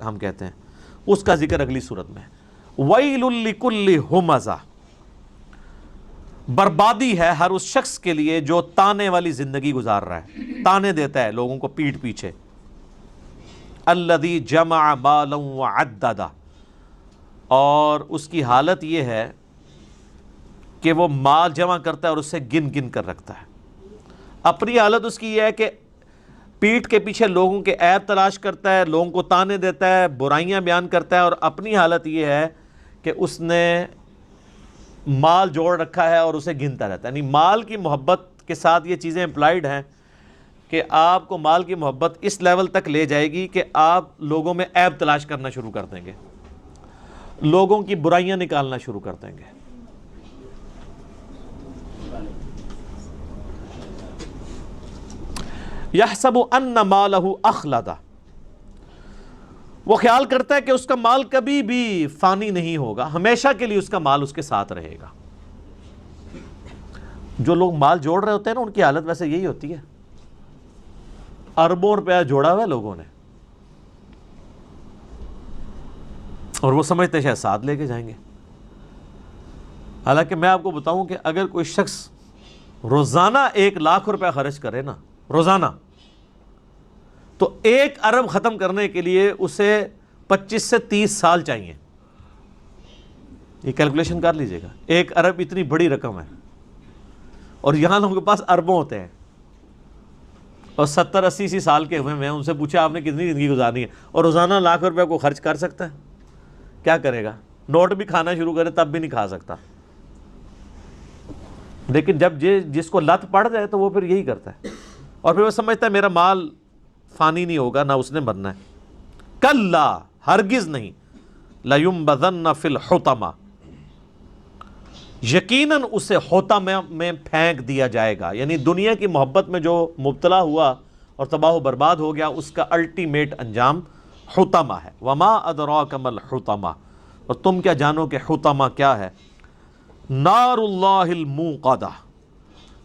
ہم کہتے ہیں، اس کا ذکر اگلی صورت میں ہے۔ وَيْلٌ لِكُلِّ ہُمَزَةٍ، بربادی ہے ہر اس شخص کے لیے جو تانے والی زندگی گزار رہا ہے، تانے دیتا ہے لوگوں کو پیٹھ پیچھے۔ الَّذِي جَمَعَ مَالًا وَعَدَّدَهُ، اور اس کی حالت یہ ہے کہ وہ مال جمع کرتا ہے اور اسے گن گن کر رکھتا ہے۔ اپنی حالت اس کی یہ ہے کہ پیٹھ کے پیچھے لوگوں کے عیب تلاش کرتا ہے، لوگوں کو تانے دیتا ہے، برائیاں بیان کرتا ہے، اور اپنی حالت یہ ہے کہ اس نے مال جوڑ رکھا ہے اور اسے گنتا رہتا ہے۔ یعنی مال کی محبت کے ساتھ یہ چیزیں امپلائیڈ ہیں کہ آپ کو مال کی محبت اس لیول تک لے جائے گی کہ آپ لوگوں میں عیب تلاش کرنا شروع کر دیں گے، لوگوں کی برائیاں نکالنا شروع کر دیں گے۔ یحسب ان مالہ اخلدہ، وہ خیال کرتا ہے کہ اس کا مال کبھی بھی فانی نہیں ہوگا، ہمیشہ کے لیے اس کا مال اس کے ساتھ رہے گا۔ جو لوگ مال جوڑ رہے ہوتے ہیں نا، ان کی حالت ویسے یہی ہوتی ہے، اربوں روپیہ جوڑا ہوا ہے لوگوں نے، اور وہ سمجھتے ہیں شاید ساتھ لے کے جائیں گے۔ حالانکہ میں آپ کو بتاؤں کہ اگر کوئی شخص روزانہ 1,00,000 روپیہ خرچ کرے نا، روزانہ، تو 1 ارب ختم کرنے کے لیے اسے 25 سے 30 سال چاہیے۔ یہ کیلکولیشن کر لیجئے گا، 1 ارب اتنی بڑی رقم ہے، اور یہاں لوگوں کے پاس اربوں ہوتے ہیں، اور 70-80 سال کے ہوئے ہیں، ان سے پوچھا آپ نے کتنی زندگی گزارنی ہے، اور روزانہ 1,00,000 روپے کو خرچ کر سکتا ہے؟ کیا کرے گا؟ نوٹ بھی کھانا شروع کرے تب بھی نہیں کھا سکتا۔ لیکن جب جس کو لت پڑ جائے تو وہ پھر یہی کرتا ہے، اور پھر وہ سمجھتا ہے میرا مال فانی نہیں ہوگا، نہ اس نے مرنا ہے۔ کلا، ہرگز نہیں، لَيُنبَذَنَّ فِي الْحُطَمَةِ، یقیناً اسے حطمہ میں پھینک دیا جائے گا۔ یعنی دنیا کی محبت میں جو مبتلا ہوا اور تباہ و برباد ہو گیا، اس کا الٹیمیٹ انجام حطمہ ہے۔ وَمَا أَدْرَاكَ مَا الْحُطَمَةُ، اور تم کیا جانو کہ حطمہ کیا ہے؟ نار اللہ الموقدہ،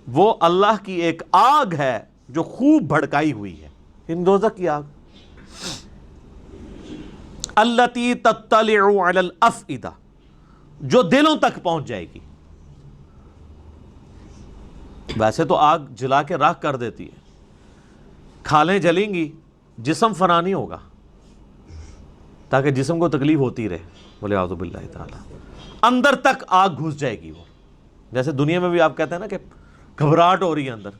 وہ اللہ کی ایک آگ ہے جو خوب بھڑکائی ہوئی ہے، دوزخ کی آگ۔ التی تطلع علی الافئدہ، جو دلوں تک پہنچ جائے گی۔ ویسے تو آگ جلا کے راکھ کر دیتی ہے، کھالیں جلیں گی، جسم فنا نہیں ہوگا، تاکہ جسم کو تکلیف ہوتی رہے، بولے اعوذ باللہ تعالی، اندر تک آگ گھس جائے گی۔ وہ جیسے دنیا میں بھی آپ کہتے ہیں نا کہ گھبراہٹ ہو رہی ہے اندر،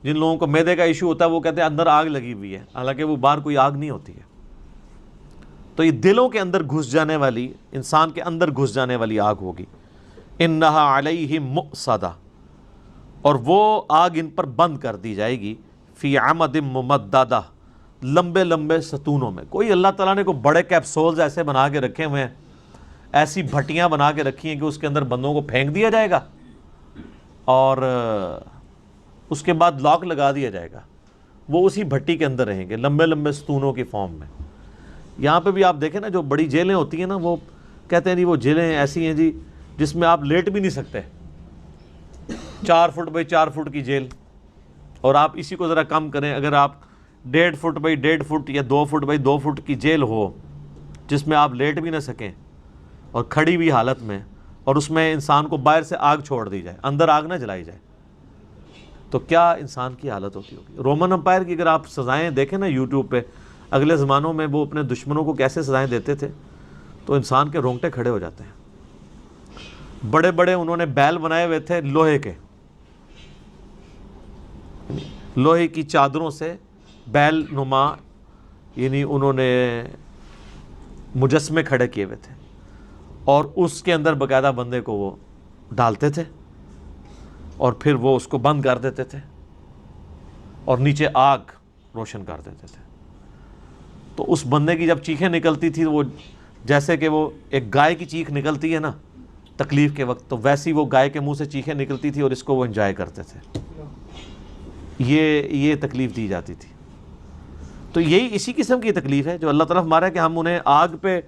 جن لوگوں کو معدے کا ایشو ہوتا ہے وہ کہتے ہیں اندر آگ لگی ہوئی ہے، حالانکہ وہ باہر کوئی آگ نہیں ہوتی ہے۔ تو یہ دلوں کے اندر گھس جانے والی، انسان کے اندر گھس جانے والی آگ ہوگی۔ انہا علیہم مؤصدہ، اور وہ آگ ان پر بند کر دی جائے گی، فی عمد ممددہ، لمبے لمبے ستونوں میں۔ کوئی اللہ تعالیٰ نے کوئی بڑے کیپسولز ایسے بنا کے رکھے ہوئے ہیں، ایسی بھٹیاں بنا کے رکھی ہیں کہ اس کے اندر بندوں کو پھینک دیا جائے گا اور اس کے بعد لاک لگا دیا جائے گا، وہ اسی بھٹی کے اندر رہیں گے، لمبے لمبے ستونوں کی فارم میں۔ یہاں پہ بھی آپ دیکھیں نا، جو بڑی جیلیں ہوتی ہیں نا، وہ کہتے ہیں جی وہ جیلیں ایسی ہیں جی جس میں آپ لیٹ بھی نہیں سکتے، 4 فٹ بائی 4 فٹ کی جیل، اور آپ اسی کو ذرا کم کریں، اگر آپ 1.5 فٹ بائی 1.5 فٹ یا 2 فٹ بائی 2 فٹ کی جیل ہو جس میں آپ لیٹ بھی نہ سکیں اور کھڑی ہوئی حالت میں، اور اس میں انسان کو باہر سے آگ چھوڑ دی جائے، اندر آگ نہ جلائی جائے، تو کیا انسان کی حالت ہوتی ہوگی۔ رومن امپائر کی اگر آپ سزائیں دیکھیں نا یوٹیوب پہ، اگلے زمانوں میں وہ اپنے دشمنوں کو کیسے سزائیں دیتے تھے، تو انسان کے رونگٹے کھڑے ہو جاتے ہیں۔ بڑے بڑے انہوں نے بیل بنائے ہوئے تھے لوہے کے، لوہے کی چادروں سے بیل نما، یعنی انہوں نے مجسمے کھڑے کیے ہوئے تھے، اور اس کے اندر باقاعدہ بندے کو وہ ڈالتے تھے، اور پھر وہ اس کو بند کر دیتے تھے، اور نیچے آگ روشن کر دیتے تھے۔ تو اس بندے کی جب چیخیں نکلتی تھی، وہ جیسے کہ وہ ایک گائے کی چیخ نکلتی ہے نا تکلیف کے وقت، تو ویسی وہ گائے کے منہ سے چیخیں نکلتی تھی، اور اس کو وہ انجوائے کرتے تھے، یہ تکلیف دی جاتی تھی۔ تو یہی اسی قسم کی تکلیف ہے جو اللہ تعالیٰ ہمارا ہے کہ ہم انہیں آگ پہ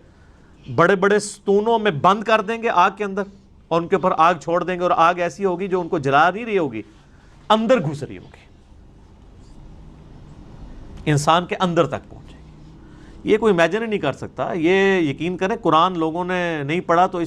بڑے بڑے ستونوں میں بند کر دیں گے آگ کے اندر، اور ان کے اوپر آگ چھوڑ دیں گے، اور آگ ایسی ہوگی جو ان کو جلا نہیں رہی ہوگی، اندر گھس رہی ہوگی، انسان کے اندر تک پہنچے گی۔ یہ کوئی امیجن ہی نہیں کر سکتا. یہ یقین کریں قرآن لوگوں نے نہیں پڑھا تو